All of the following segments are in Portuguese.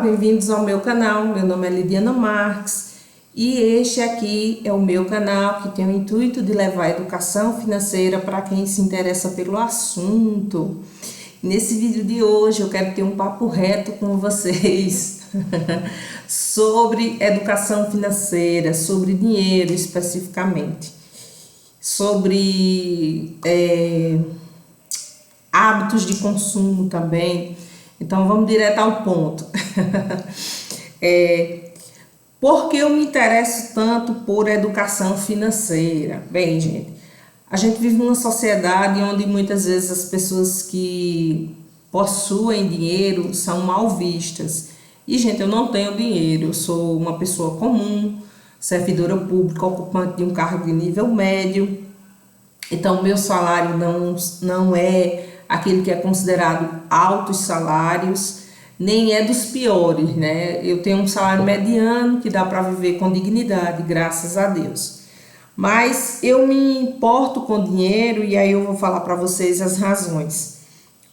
bem-vindos ao meu canal. Meu nome é Lidiana Marques e este aqui é o meu canal que tem o intuito de levar a educação financeira para quem se interessa pelo assunto. Nesse vídeo de hoje eu quero ter um papo reto com vocês sobre educação financeira, sobre dinheiro especificamente, sobre hábitos de consumo também. Então vamos direto ao ponto. Por que eu me interesso tanto por educação financeira? Bem, gente, a gente vive numa sociedade onde muitas vezes as pessoas que possuem dinheiro são mal vistas. E, gente, eu não tenho dinheiro, eu sou uma pessoa comum, servidora pública, ocupante de um cargo de nível médio. Então, meu salário não é aquele que é considerado altos salários, nem é dos piores, né? Eu tenho um salário mediano que dá para viver com dignidade, graças a Deus. Mas eu me importo com dinheiro e aí eu vou falar para vocês as razões.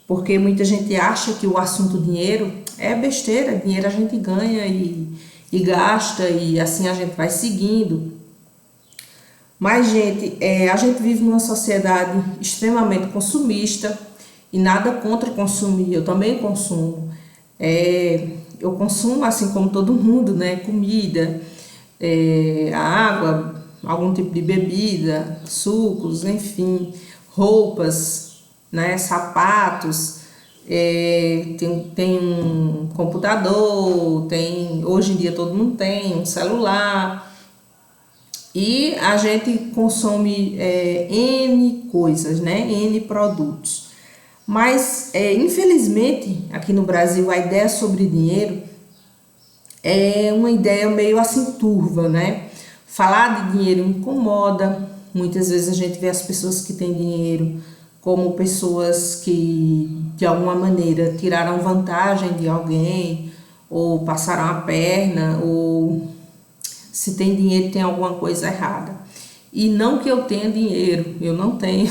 Porque muita gente acha que o assunto dinheiro é besteira, dinheiro a gente ganha e gasta e assim a gente vai seguindo. Mas, gente, a gente vive numa sociedade extremamente consumista e nada contra consumir, eu também consumo. Eu consumo assim como todo mundo, né? Comida, água, algum tipo de bebida, sucos, enfim, roupas, né? Sapatos, tem um computador, hoje em dia todo mundo tem um celular. E a gente consome N coisas, né? N produtos. Mas, infelizmente, aqui no Brasil, a ideia sobre dinheiro é uma ideia meio assim turva, né? Falar de dinheiro incomoda. Muitas vezes a gente vê as pessoas que têm dinheiro como pessoas que, de alguma maneira, tiraram vantagem de alguém, ou passaram a perna, ou se tem dinheiro tem alguma coisa errada. E não que eu tenha dinheiro, eu não tenho,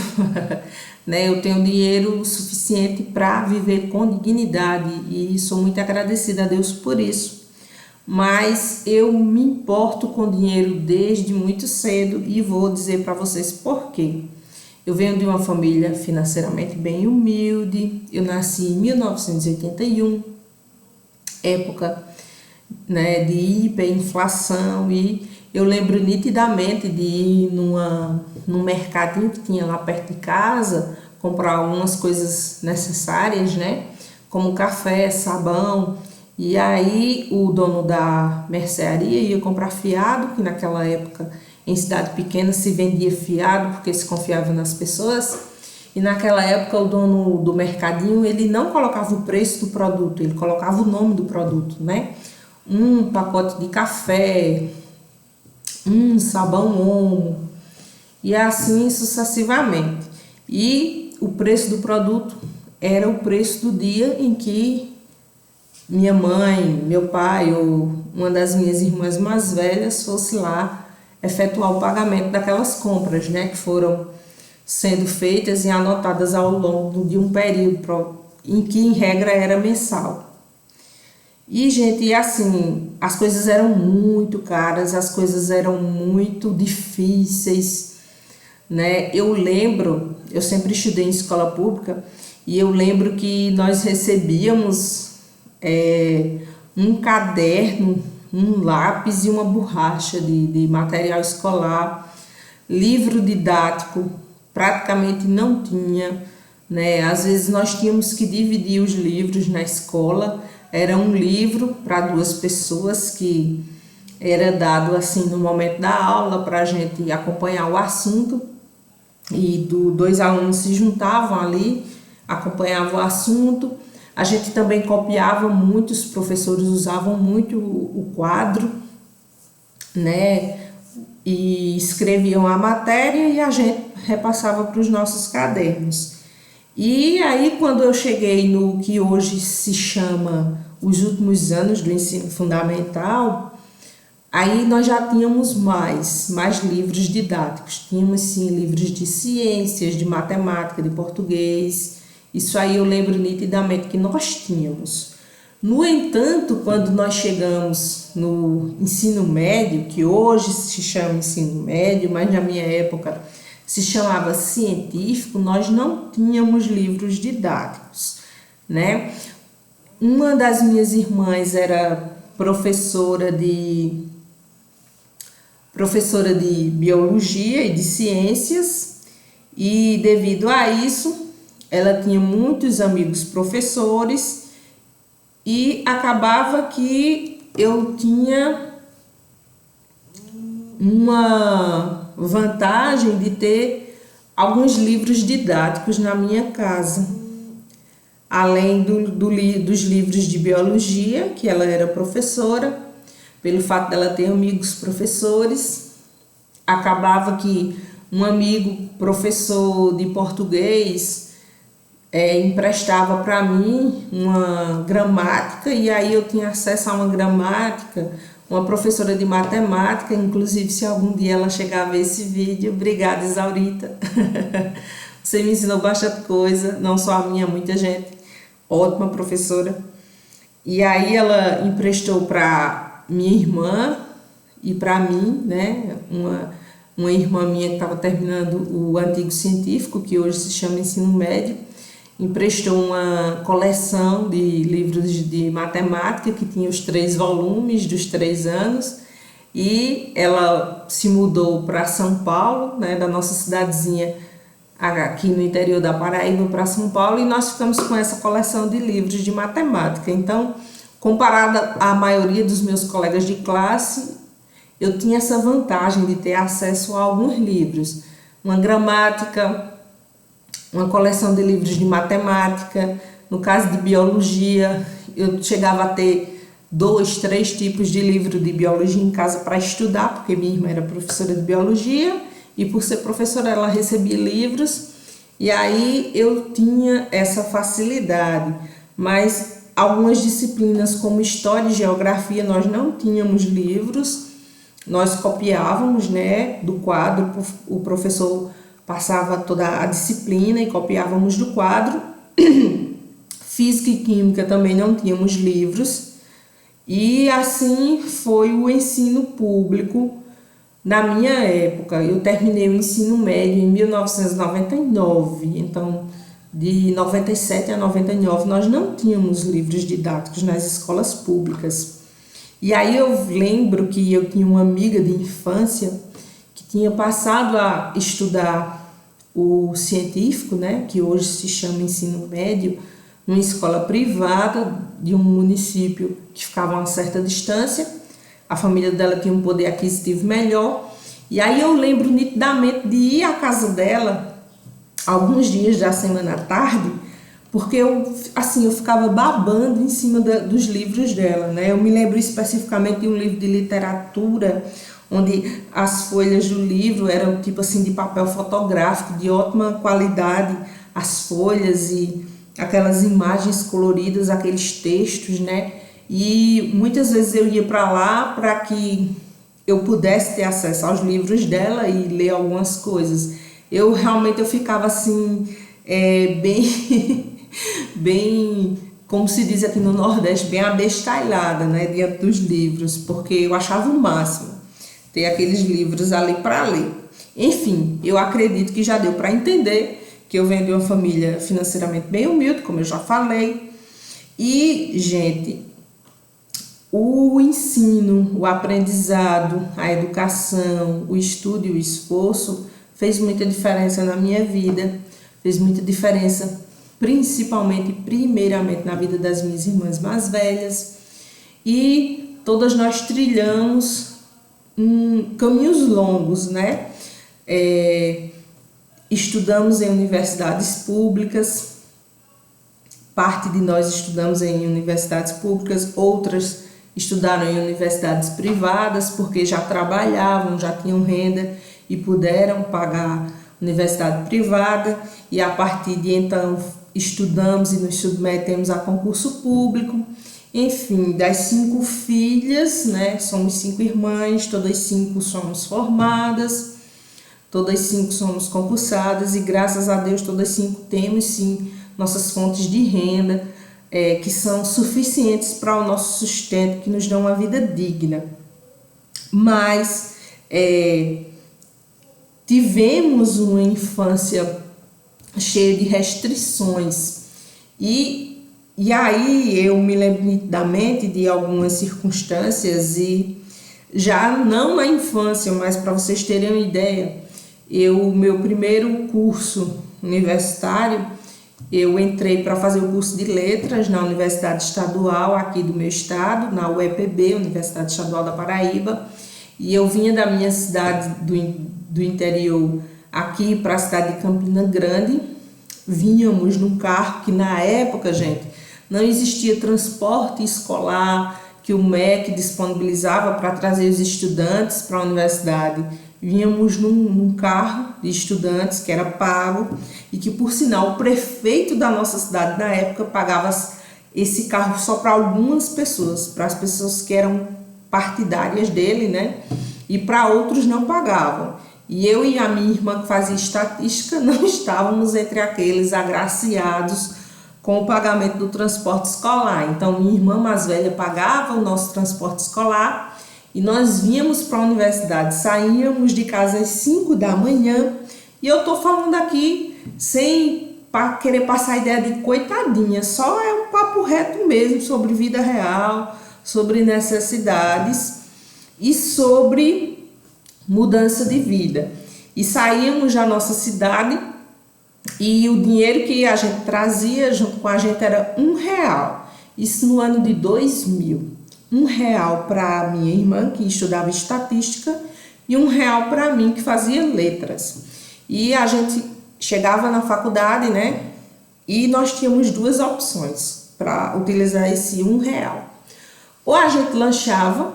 né? Eu tenho dinheiro suficiente para viver com dignidade e sou muito agradecida a Deus por isso. Mas eu me importo com dinheiro desde muito cedo e vou dizer para vocês por quê. Eu venho de uma família financeiramente bem humilde, eu nasci em 1981, época, né, de hiperinflação, e eu lembro nitidamente de ir num mercadinho que tinha lá perto de casa, comprar algumas coisas necessárias, né, como café, sabão, e aí o dono da mercearia ia comprar fiado, que naquela época em cidade pequena se vendia fiado porque se confiava nas pessoas, e naquela época o dono do mercadinho ele não colocava o preço do produto, ele colocava o nome do produto, né? Um pacote de café, um sabão Omo e assim sucessivamente. E o preço do produto era o preço do dia em que minha mãe, meu pai ou uma das minhas irmãs mais velhas fosse lá efetuar o pagamento daquelas compras, né, que foram sendo feitas e anotadas ao longo de um período em que em regra era mensal. E, gente, assim, as coisas eram muito caras, as coisas eram muito difíceis, né? Eu sempre estudei em escola pública, e eu lembro que nós recebíamos um caderno, um lápis e uma borracha de material escolar, livro didático, praticamente não tinha, né? Às vezes nós tínhamos que dividir os livros na escola. Era um livro para duas pessoas que era dado assim no momento da aula para a gente acompanhar o assunto, e dois alunos se juntavam ali, acompanhavam o assunto. A gente também copiava muito, os professores usavam muito o quadro, né? E escreviam a matéria e a gente repassava para os nossos cadernos. E aí, quando eu cheguei no que hoje se chama os últimos anos do ensino fundamental, aí nós já tínhamos mais livros didáticos. Tínhamos, sim, livros de ciências, de matemática, de português. Isso aí eu lembro nitidamente que nós tínhamos. No entanto, quando nós chegamos no ensino médio, que hoje se chama ensino médio, mas na minha época se chamava científico, nós não tínhamos livros didáticos, né? Uma das minhas irmãs era professora de biologia e de ciências, e devido a isso, ela tinha muitos amigos professores e acabava que eu tinha uma vantagem de ter alguns livros didáticos na minha casa, além dos livros de biologia, que ela era professora. Pelo fato dela ter amigos professores, acabava que um amigo professor de português emprestava para mim uma gramática, e aí eu tinha acesso a uma gramática. Uma professora de matemática, inclusive se algum dia ela chegar a ver esse vídeo, obrigada, Isaurita. Você me ensinou bastante coisa, não só a minha, muita gente. Ótima professora. E aí ela emprestou para minha irmã e para mim, né? Uma irmã minha que estava terminando o antigo científico, que hoje se chama ensino médio, emprestou uma coleção de livros de matemática que tinha os 3 volumes dos 3 anos, e ela se mudou para São Paulo, né, da nossa cidadezinha aqui no interior da Paraíba para São Paulo, e nós ficamos com essa coleção de livros de matemática. Então, comparada à maioria dos meus colegas de classe, eu tinha essa vantagem de ter acesso a alguns livros, uma gramática, uma coleção de livros de matemática. No caso de biologia, eu chegava a ter 2, 3 tipos de livro de biologia em casa para estudar, porque minha irmã era professora de biologia e por ser professora ela recebia livros, e aí eu tinha essa facilidade. Mas algumas disciplinas como História e Geografia nós não tínhamos livros, nós copiávamos, né, do quadro, o professor passava toda a disciplina e copiávamos do quadro. Física e Química também não tínhamos livros, e assim foi o ensino público na minha época. Eu terminei o ensino médio em 1999, então de 97 a 99 nós não tínhamos livros didáticos nas escolas públicas. E aí eu lembro que eu tinha uma amiga de infância que tinha passado a estudar o científico, né, que hoje se chama ensino médio, numa escola privada de um município que ficava a uma certa distância. A família dela tinha um poder aquisitivo melhor, e aí eu lembro nitidamente de ir à casa dela alguns dias da semana à tarde, porque eu ficava babando em cima dos livros dela, né? Eu me lembro especificamente de um livro de literatura, onde as folhas do livro eram tipo assim de papel fotográfico, de ótima qualidade, as folhas e aquelas imagens coloridas, aqueles textos, né? E muitas vezes eu ia para lá para que eu pudesse ter acesso aos livros dela e ler algumas coisas. Eu ficava assim, bem, como se diz aqui no Nordeste, bem abestalhada, né, diante dos livros, porque eu achava o máximo ter aqueles livros ali para ler. Enfim, eu acredito que já deu para entender que eu venho de uma família financeiramente bem humilde, como eu já falei. E, gente, o ensino, o aprendizado, a educação, o estudo e o esforço fez muita diferença na minha vida, fez muita diferença primeiramente na vida das minhas irmãs mais velhas, e todas nós trilhamos caminhos longos, né? Estudamos em universidades públicas, parte de nós estudamos em universidades públicas, outras estudaram em universidades privadas porque já trabalhavam, já tinham renda e puderam pagar universidade privada, e a partir de então estudamos e nos submetemos a concurso público. Enfim, das 5 filhas, né, somos 5 irmãs, todas 5 somos formadas, todas 5 somos concursadas, e graças a Deus todas 5 temos sim nossas fontes de renda. que são suficientes para o nosso sustento, que nos dão uma vida digna. Mas tivemos uma infância cheia de restrições e aí eu me lembro nitidamente de algumas circunstâncias e já não na infância, mas para vocês terem uma ideia, meu primeiro curso universitário, eu entrei para fazer o curso de letras na Universidade Estadual aqui do meu estado, na UEPB, Universidade Estadual da Paraíba, e eu vinha da minha cidade do interior aqui para a cidade de Campina Grande. Vínhamos num carro que na época, gente, não existia transporte escolar que o MEC disponibilizava para trazer os estudantes para a universidade. Vínhamos num carro de estudantes que era pago e que, por sinal, o prefeito da nossa cidade na época pagava esse carro só para algumas pessoas, para as pessoas que eram partidárias dele, né? E para outros não pagavam. E eu e a minha irmã, que fazia estatística, não estávamos entre aqueles agraciados com o pagamento do transporte escolar. Então, minha irmã mais velha pagava o nosso transporte escolar e nós vínhamos para a universidade. Saíamos de casa às 5 da manhã e eu estou falando aqui sem querer passar a ideia de coitadinha, só é um papo reto mesmo sobre vida real, sobre necessidades e sobre mudança de vida. E saíamos da nossa cidade e o dinheiro que a gente trazia junto com a gente era R$1. Isso no ano de 2000. R$1 para minha irmã, que estudava estatística, e R$1 para mim, que fazia letras. E a gente chegava na faculdade, né? E nós tínhamos duas opções para utilizar esse R$1. Ou a gente lanchava,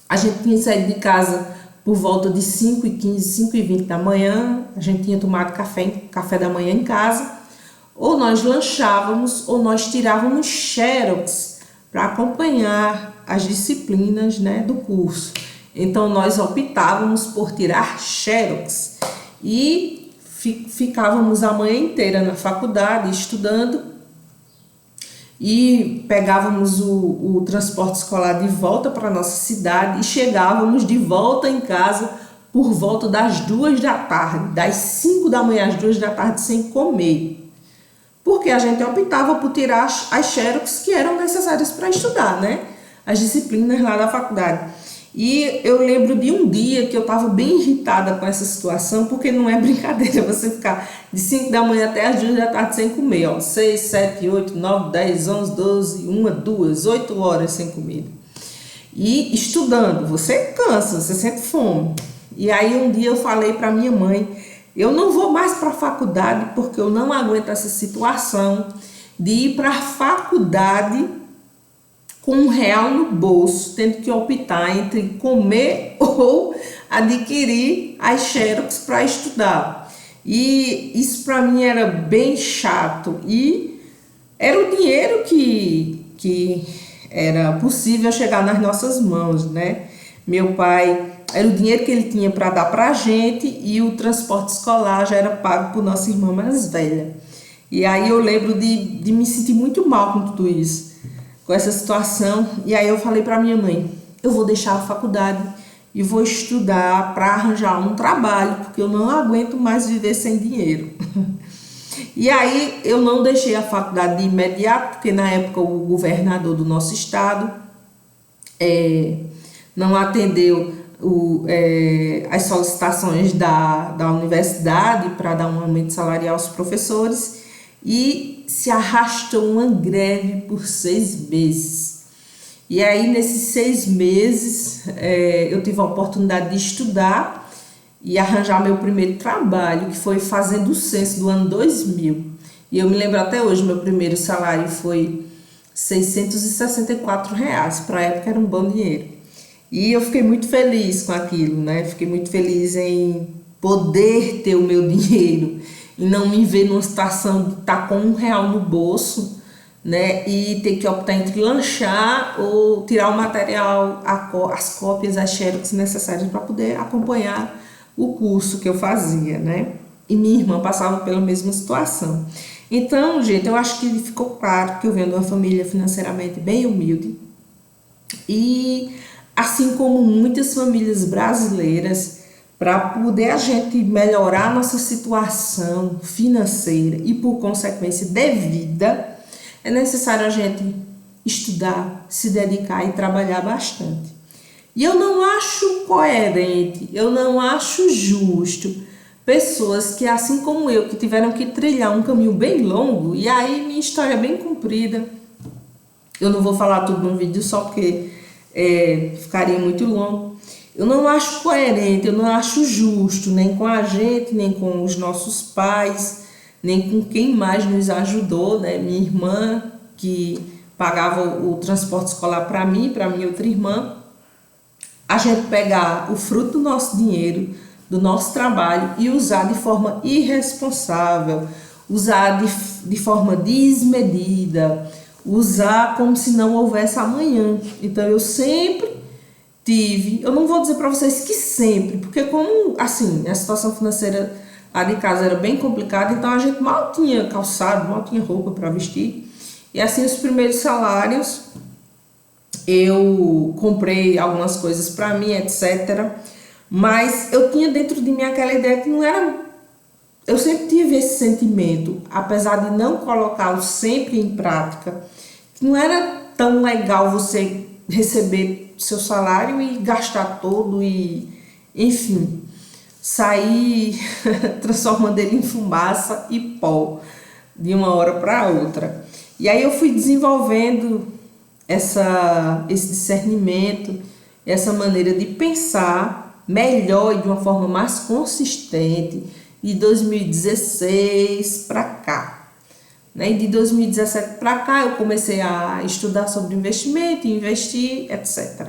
a gente tinha saído de casa por volta de 5h15, 5h20 da manhã, a gente tinha tomado café da manhã em casa, ou nós lanchávamos, ou nós tirávamos xerox para acompanhar as disciplinas, né, do curso. Então, nós optávamos por tirar xerox e ficávamos a manhã inteira na faculdade estudando e pegávamos o transporte escolar de volta para a nossa cidade e chegávamos de volta em casa por volta das 2 da tarde, das 5 da manhã às 2 da tarde sem comer. Porque a gente optava por tirar as xerox que eram necessárias para estudar, né? As disciplinas lá da faculdade. E eu lembro de um dia que eu estava bem irritada com essa situação, porque não é brincadeira você ficar de 5 da manhã até as 2 da tarde sem comer, ó, 6, 7, 8, 9, 10, 11, 12, 1, 2, 8 horas sem comida. E estudando, você cansa, você sente fome. E aí um dia eu falei para minha mãe, eu não vou mais para a faculdade porque eu não aguento essa situação de ir para a faculdade com R$1 no bolso, tendo que optar entre comer ou adquirir as xerox para estudar. E isso para mim era bem chato e era o dinheiro que era possível chegar nas nossas mãos, né? Meu pai, era o dinheiro que ele tinha para dar para a gente e o transporte escolar já era pago por nossa irmã mais velha. E aí eu lembro de me sentir muito mal com tudo isso, com essa situação. E aí eu falei para minha mãe, eu vou deixar a faculdade e vou estudar para arranjar um trabalho, porque eu não aguento mais viver sem dinheiro. E aí eu não deixei a faculdade de imediato, porque na época o governador do nosso estado não atendeu as solicitações da universidade para dar um aumento salarial aos professores e se arrastou uma greve por 6 meses. E aí, nesses 6 meses, eu tive a oportunidade de estudar e arranjar meu primeiro trabalho, que foi fazendo o censo do ano 2000. E eu me lembro até hoje, meu primeiro salário foi R$664. Para a época era um bom dinheiro. E eu fiquei muito feliz com aquilo, né? Fiquei muito feliz em poder ter o meu dinheiro e não me ver numa situação de estar com R$1 no bolso, né? E ter que optar entre lanchar ou tirar o material, as cópias, as xerox necessárias para poder acompanhar o curso que eu fazia, né? E minha irmã passava pela mesma situação. Então, gente, eu acho que ficou claro que eu venho de uma família financeiramente bem humilde e, assim como muitas famílias brasileiras, para poder a gente melhorar a nossa situação financeira e, por consequência, de vida, é necessário a gente estudar, se dedicar e trabalhar bastante. E eu não acho coerente, eu não acho justo pessoas que, assim como eu, que tiveram que trilhar um caminho bem longo, e aí minha história é bem comprida, eu não vou falar tudo num vídeo só porque ficaria muito longo. Eu não acho coerente, eu não acho justo, nem com a gente, nem com os nossos pais, nem com quem mais nos ajudou, né? Minha irmã, que pagava o transporte escolar para mim, para minha outra irmã, a gente pegar o fruto do nosso dinheiro, do nosso trabalho e usar de forma irresponsável, usar de forma desmedida, usar como se não houvesse amanhã. Então eu sempre tive, eu não vou dizer para vocês que sempre, porque como assim, a situação financeira lá de casa era bem complicada, então a gente mal tinha calçado, mal tinha roupa para vestir. E assim os primeiros salários eu comprei algumas coisas para mim, etc. Mas eu tinha dentro de mim aquela ideia que não era. Eu sempre tive esse sentimento, apesar de não colocá-lo sempre em prática, que não era tão legal você receber seu salário e gastar todo e, enfim, sair transformando ele em fumaça e pó de uma hora para outra. E aí eu fui desenvolvendo esse discernimento, essa maneira de pensar melhor e de uma forma mais consistente de 2016 para cá. Né? E de 2017 para cá eu comecei a estudar sobre investimento, investir, etc.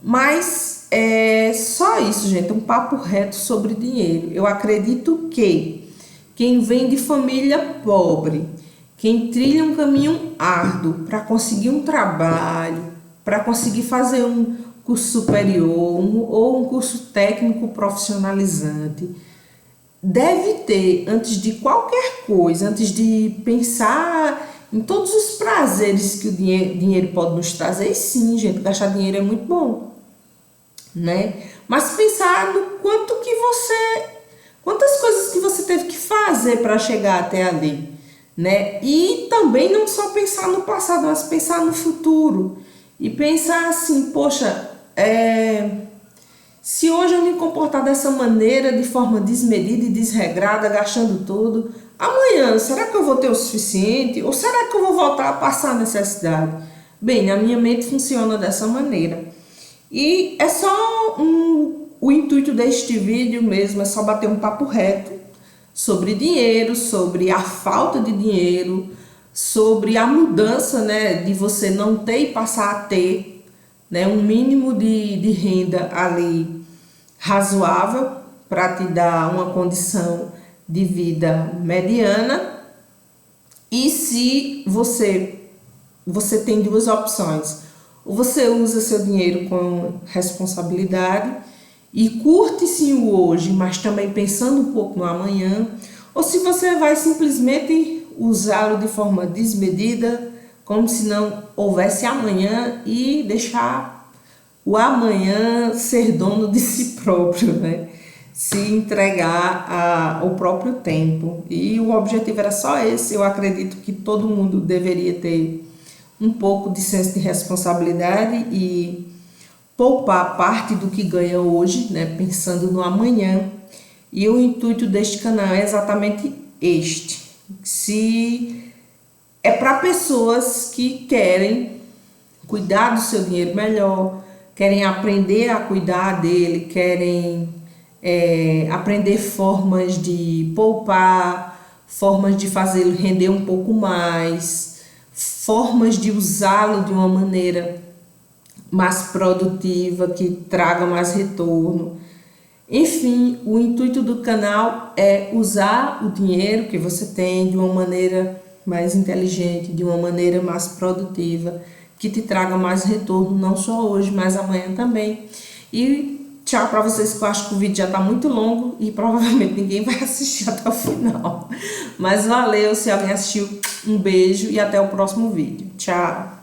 Mas é só isso, gente, um papo reto sobre dinheiro. Eu acredito que quem vem de família pobre, quem trilha um caminho árduo para conseguir um trabalho, para conseguir fazer um curso superior ou um curso técnico profissionalizante, deve ter, antes de qualquer coisa, antes de pensar em todos os prazeres que o dinheiro pode nos trazer, e sim, gente, gastar dinheiro é muito bom, né? Mas pensar no quantas coisas que você teve que fazer para chegar até ali, né? E também não só pensar no passado, mas pensar no futuro e pensar assim, poxa, se hoje eu me comportar dessa maneira, de forma desmedida e desregrada, gastando tudo, amanhã, será que eu vou ter o suficiente? Ou será que eu vou voltar a passar necessidade? Bem, a minha mente funciona dessa maneira. E é só o intuito deste vídeo mesmo, é só bater um papo reto sobre dinheiro, sobre a falta de dinheiro, sobre a mudança, né, de você não ter e passar a ter, né, um mínimo de renda ali razoável para te dar uma condição de vida mediana. E se você tem duas opções: ou você usa seu dinheiro com responsabilidade e curte sim o hoje, mas também pensando um pouco no amanhã, ou se você vai simplesmente usá-lo de forma desmedida, como se não houvesse amanhã, e deixar o amanhã ser dono de si próprio, né? Se entregar ao próprio tempo. E o objetivo era só esse. Eu acredito que todo mundo deveria ter um pouco de senso de responsabilidade e poupar parte do que ganha hoje, né, pensando no amanhã. E o intuito deste canal é exatamente este. Se é para pessoas que querem cuidar do seu dinheiro melhor, querem aprender a cuidar dele, querem aprender formas de poupar, formas de fazê-lo render um pouco mais, formas de usá-lo de uma maneira mais produtiva, que traga mais retorno. Enfim, o intuito do canal é usar o dinheiro que você tem de uma maneira mais inteligente, de uma maneira mais produtiva, que te traga mais retorno, não só hoje, mas amanhã também. E Tchau pra vocês, que eu acho que o vídeo já tá muito longo e provavelmente ninguém vai assistir até o final. Mas valeu, se alguém assistiu, um beijo e até o próximo vídeo. Tchau!